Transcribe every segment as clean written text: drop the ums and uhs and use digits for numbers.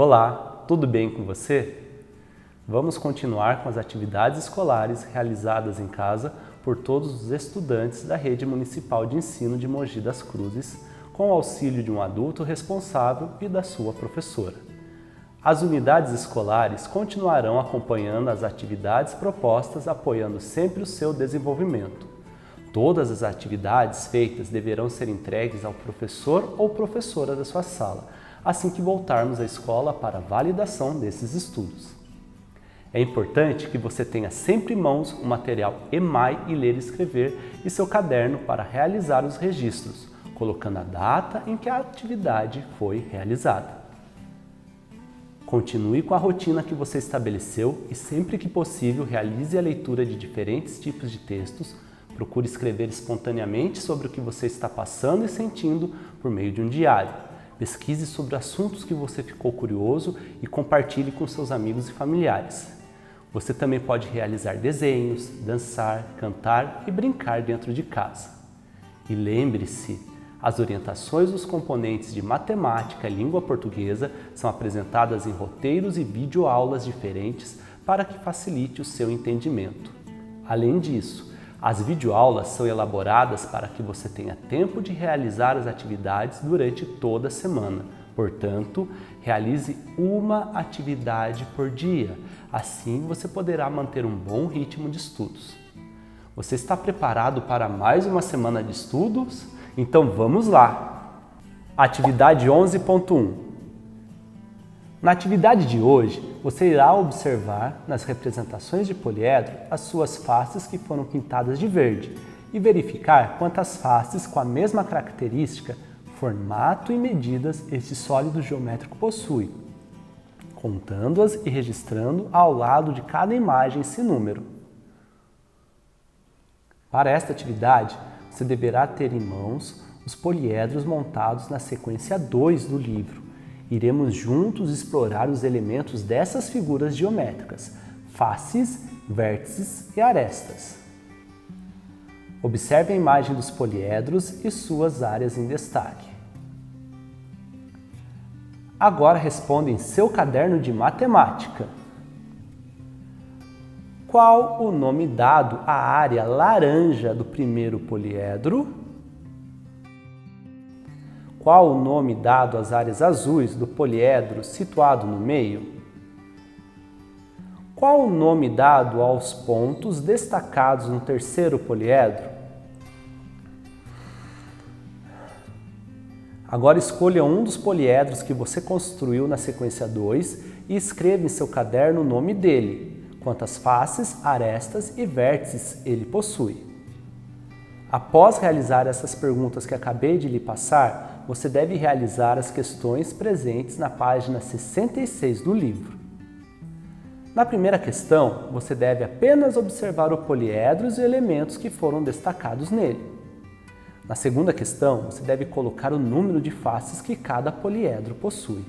Olá, tudo bem com você? Vamos continuar com as atividades escolares realizadas em casa por todos os estudantes da Rede Municipal de Ensino de Mogi das Cruzes, com o auxílio de um adulto responsável e da sua professora. As unidades escolares continuarão acompanhando as atividades propostas, apoiando sempre o seu desenvolvimento. Todas as atividades feitas deverão ser entregues ao professor ou professora da sua sala, assim que voltarmos à escola para a validação desses estudos. É importante que você tenha sempre em mãos o material EMAI e Ler e Escrever e seu caderno para realizar os registros, colocando a data em que a atividade foi realizada. Continue com a rotina que você estabeleceu e sempre que possível realize a leitura de diferentes tipos de textos. Procure escrever espontaneamente sobre o que você está passando e sentindo por meio de um diário. Pesquise sobre assuntos que você ficou curioso e compartilhe com seus amigos e familiares. Você também pode realizar desenhos, dançar, cantar e brincar dentro de casa. E lembre-se, as orientações dos componentes de matemática e língua portuguesa são apresentadas em roteiros e videoaulas diferentes para que facilite o seu entendimento. Além disso, as videoaulas são elaboradas para que você tenha tempo de realizar as atividades durante toda a semana. Portanto, realize uma atividade por dia. Assim, você poderá manter um bom ritmo de estudos. Você está preparado para mais uma semana de estudos? Então vamos lá! Atividade 11.1. Na atividade de hoje, você irá observar nas representações de poliedro as suas faces que foram pintadas de verde e verificar quantas faces com a mesma característica, formato e medidas este sólido geométrico possui, contando-as e registrando ao lado de cada imagem esse número. Para esta atividade, você deverá ter em mãos os poliedros montados na sequência 2 do livro. Iremos juntos explorar os elementos dessas figuras geométricas, faces, vértices e arestas. Observe a imagem dos poliedros e suas áreas em destaque. Agora responda em seu caderno de matemática. Qual o nome dado à área laranja do primeiro poliedro? Qual o nome dado às áreas azuis do poliedro situado no meio? Qual o nome dado aos pontos destacados no terceiro poliedro? Agora escolha um dos poliedros que você construiu na sequência 2 e escreva em seu caderno o nome dele, quantas faces, arestas e vértices ele possui. Após realizar essas perguntas que acabei de lhe passar, você deve realizar as questões presentes na página 66 do livro. Na primeira questão, você deve apenas observar o poliedro e os elementos que foram destacados nele. Na segunda questão, você deve colocar o número de faces que cada poliedro possui.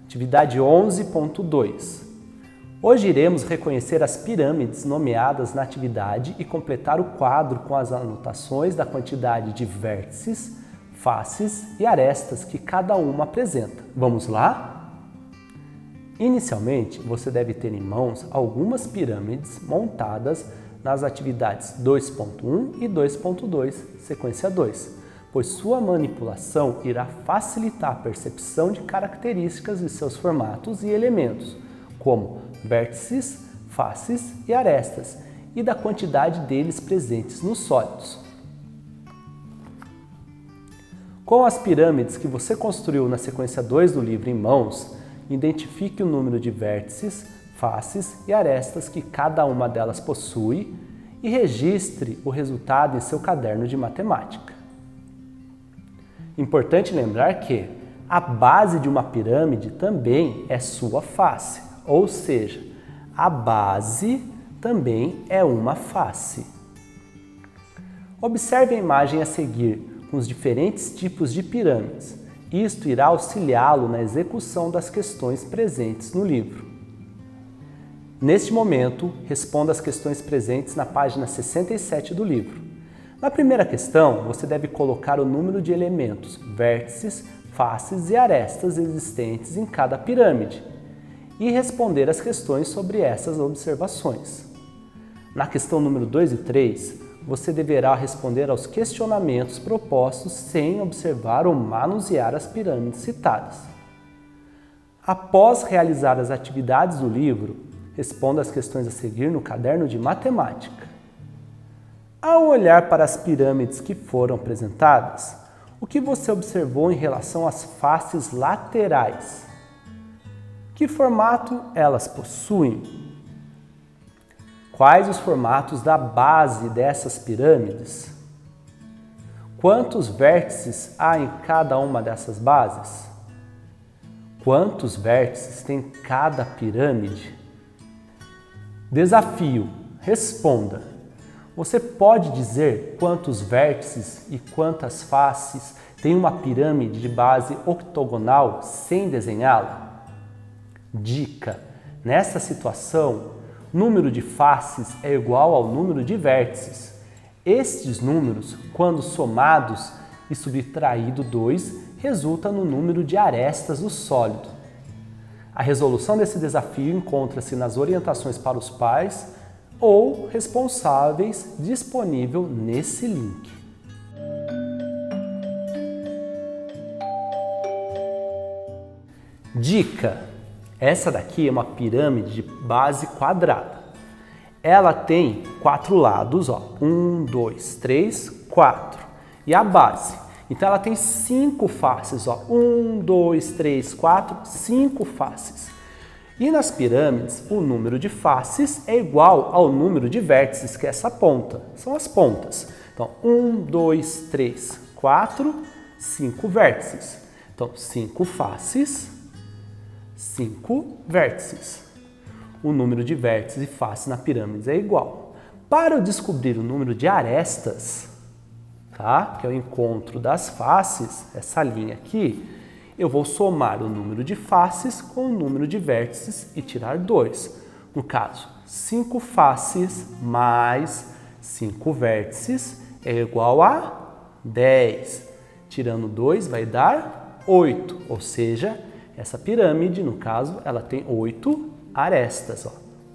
Atividade 11.2. Hoje iremos reconhecer as pirâmides nomeadas na atividade e completar o quadro com as anotações da quantidade de vértices, faces e arestas que cada uma apresenta. Vamos lá? Inicialmente, você deve ter em mãos algumas pirâmides montadas nas atividades 2.1 e 2.2, sequência 2, pois sua manipulação irá facilitar a percepção de características de seus formatos e elementos, como vértices, faces e arestas, e da quantidade deles presentes nos sólidos. Com as pirâmides que você construiu na sequência 2 do livro em mãos, identifique o número de vértices, faces e arestas que cada uma delas possui e registre o resultado em seu caderno de matemática. Importante lembrar que a base de uma pirâmide também é sua face, ou seja, a base também é uma face. Observe a imagem a seguir com os diferentes tipos de pirâmides. Isto irá auxiliá-lo na execução das questões presentes no livro. Neste momento, responda as questões presentes na página 67 do livro. Na primeira questão, você deve colocar o número de elementos, vértices, faces e arestas existentes em cada pirâmide e responder as questões sobre essas observações. Na questão número 2 e 3, você deverá responder aos questionamentos propostos sem observar ou manusear as pirâmides citadas. Após realizar as atividades do livro, responda as questões a seguir no caderno de matemática. Ao olhar para as pirâmides que foram apresentadas, o que você observou em relação às faces laterais? Que formato elas possuem? Quais os formatos da base dessas pirâmides? Quantos vértices há em cada uma dessas bases? Quantos vértices tem cada pirâmide? Desafio: responda. Você pode dizer quantos vértices e quantas faces tem uma pirâmide de base octogonal sem desenhá-la? Dica: nessa situação, número de faces é igual ao número de vértices. Estes números, quando somados e subtraído 2, resulta no número de arestas do sólido. A resolução desse desafio encontra-se nas orientações para os pais ou responsáveis disponível nesse link. Dica: essa daqui é uma pirâmide de base quadrada. Ela tem 4 lados, 1, 2, 3, 4. E a base? Então ela tem 5 faces, 1, 2, 3, 4, 5 faces. E nas pirâmides, o número de faces é igual ao número de vértices, que é essa ponta. São as pontas. Então, 1, 2, 3, 4, 5 vértices. Então, 5 faces, 5 vértices. O número de vértices e faces na pirâmide é igual. Para eu descobrir o número de arestas, tá? Que é o encontro das faces, essa linha aqui, eu vou somar o número de faces com o número de vértices e tirar 2. No caso, 5 faces mais 5 vértices é igual a 10. Tirando 2 vai dar 8, ou seja, essa pirâmide, no caso, ela tem 8 arestas.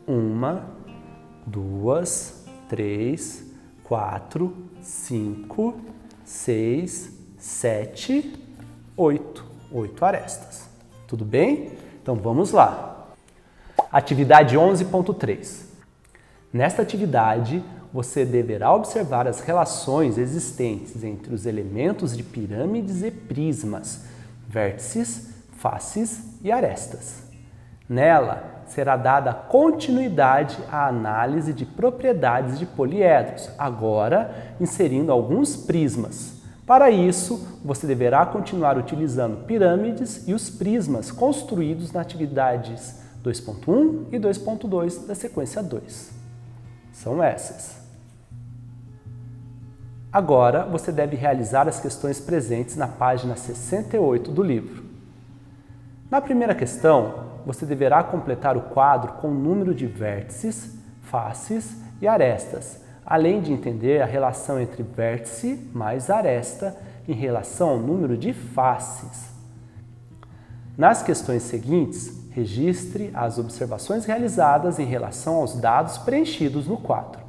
1, 2, 3, 4, 5, 6, 7, 8. 8 arestas. Tudo bem? Então vamos lá. Atividade 11.3. Nesta atividade, você deverá observar as relações existentes entre os elementos de pirâmides e prismas, vértices, faces e arestas. Nela, será dada continuidade à análise de propriedades de poliedros, agora inserindo alguns prismas. Para isso, você deverá continuar utilizando pirâmides e os prismas construídos nas atividades 2.1 e 2.2 da sequência 2. São essas. Agora, você deve realizar as questões presentes na página 68 do livro. Na primeira questão, você deverá completar o quadro com o número de vértices, faces e arestas, além de entender a relação entre vértice mais aresta em relação ao número de faces. Nas questões seguintes, registre as observações realizadas em relação aos dados preenchidos no quadro.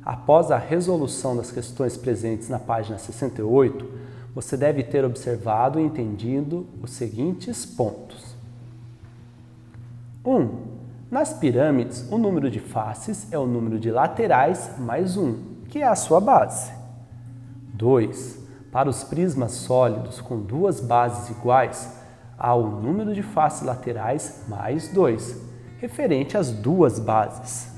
Após a resolução das questões presentes na página 68, você deve ter observado e entendido os seguintes pontos. 1. Nas pirâmides, o número de faces é o número de laterais mais 1, que é a sua base. 2. Para os prismas sólidos com duas bases iguais, há o número de faces laterais mais 2, referente às duas bases.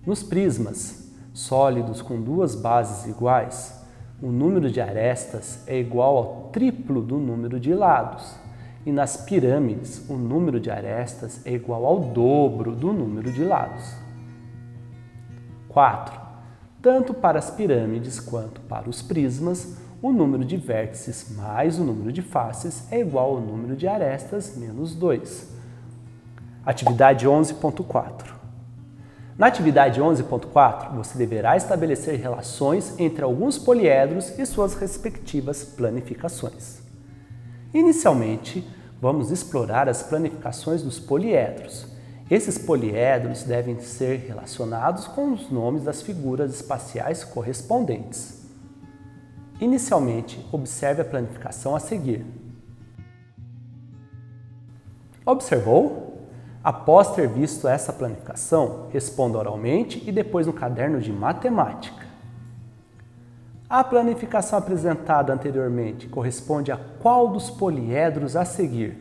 Nos prismas sólidos com duas bases iguais, o número de arestas é igual ao triplo do número de lados. E nas pirâmides, o número de arestas é igual ao dobro do número de lados. 4. Tanto para as pirâmides quanto para os prismas, o número de vértices mais o número de faces é igual ao número de arestas menos 2. Atividade 11.4. Na atividade 11.4, você deverá estabelecer relações entre alguns poliedros e suas respectivas planificações. Inicialmente, vamos explorar as planificações dos poliedros. Esses poliedros devem ser relacionados com os nomes das figuras espaciais correspondentes. Inicialmente, observe a planificação a seguir. Observou? Após ter visto essa planificação, responda oralmente e depois no caderno de matemática. A planificação apresentada anteriormente corresponde a qual dos poliedros a seguir?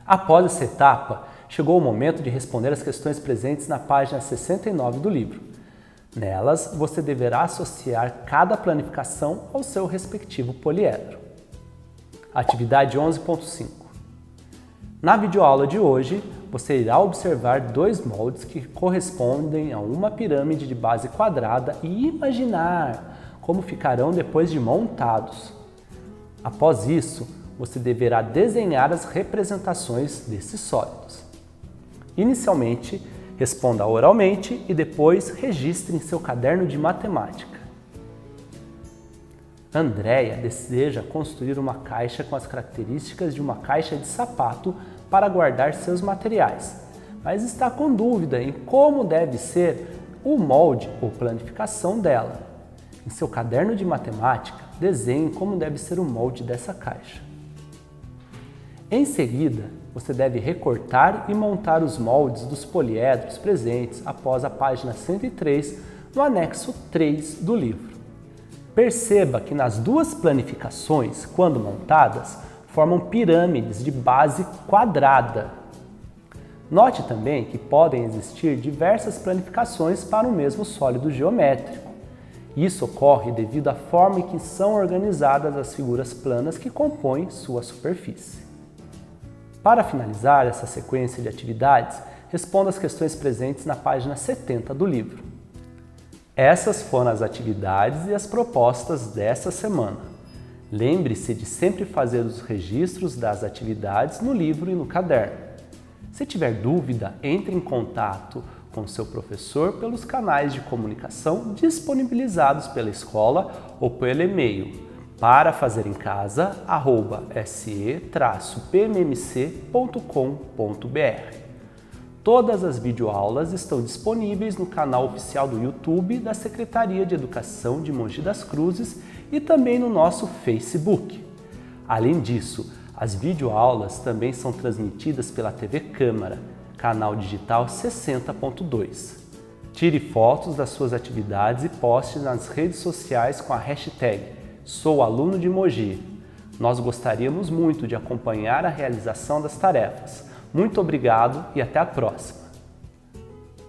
Após essa etapa, chegou o momento de responder as questões presentes na página 69 do livro. Nelas, você deverá associar cada planificação ao seu respectivo poliedro. Atividade 11.5. Na videoaula de hoje, você irá observar dois moldes que correspondem a uma pirâmide de base quadrada e imaginar como ficarão depois de montados. Após isso, você deverá desenhar as representações desses sólidos. Inicialmente, responda oralmente e depois registre em seu caderno de matemática. Andréia deseja construir uma caixa com as características de uma caixa de sapato para guardar seus materiais, mas está com dúvida em como deve ser o molde ou planificação dela. Em seu caderno de matemática, desenhe como deve ser o molde dessa caixa. Em seguida, você deve recortar e montar os moldes dos poliedros presentes após a página 103 no anexo 3 do livro. Perceba que nas duas planificações, quando montadas, formam pirâmides de base quadrada. Note também que podem existir diversas planificações para o mesmo sólido geométrico. Isso ocorre devido à forma em que são organizadas as figuras planas que compõem sua superfície. Para finalizar essa sequência de atividades, responda as questões presentes na página 70 do livro. Essas foram as atividades e as propostas dessa semana. Lembre-se de sempre fazer os registros das atividades no livro e no caderno. Se tiver dúvida, entre em contato com seu professor pelos canais de comunicação disponibilizados pela escola ou pelo e-mail parafazerimcasa@se-pmmc.com.br. Todas as videoaulas estão disponíveis no canal oficial do YouTube da Secretaria de Educação de Mogi das Cruzes e também no nosso Facebook. Além disso, as videoaulas também são transmitidas pela TV Câmara, canal digital 60.2. Tire fotos das suas atividades e poste nas redes sociais com a hashtag #SouAluno de Mogi. Nós gostaríamos muito de acompanhar a realização das tarefas. Muito obrigado e até a próxima!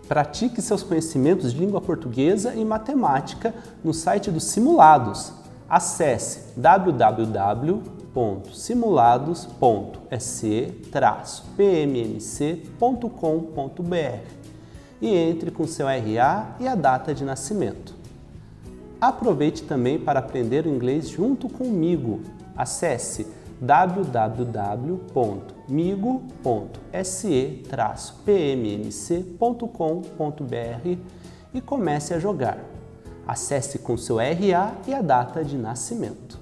Pratique seus conhecimentos de língua portuguesa e matemática no site dos Simulados. Acesse www.simulados.se-pmmc.com.br e entre com seu RA e a data de nascimento. Aproveite também para aprender o inglês junto comigo. Acesse www.migo.se-pmmc.com.br e comece a jogar. Acesse com seu RA e a data de nascimento.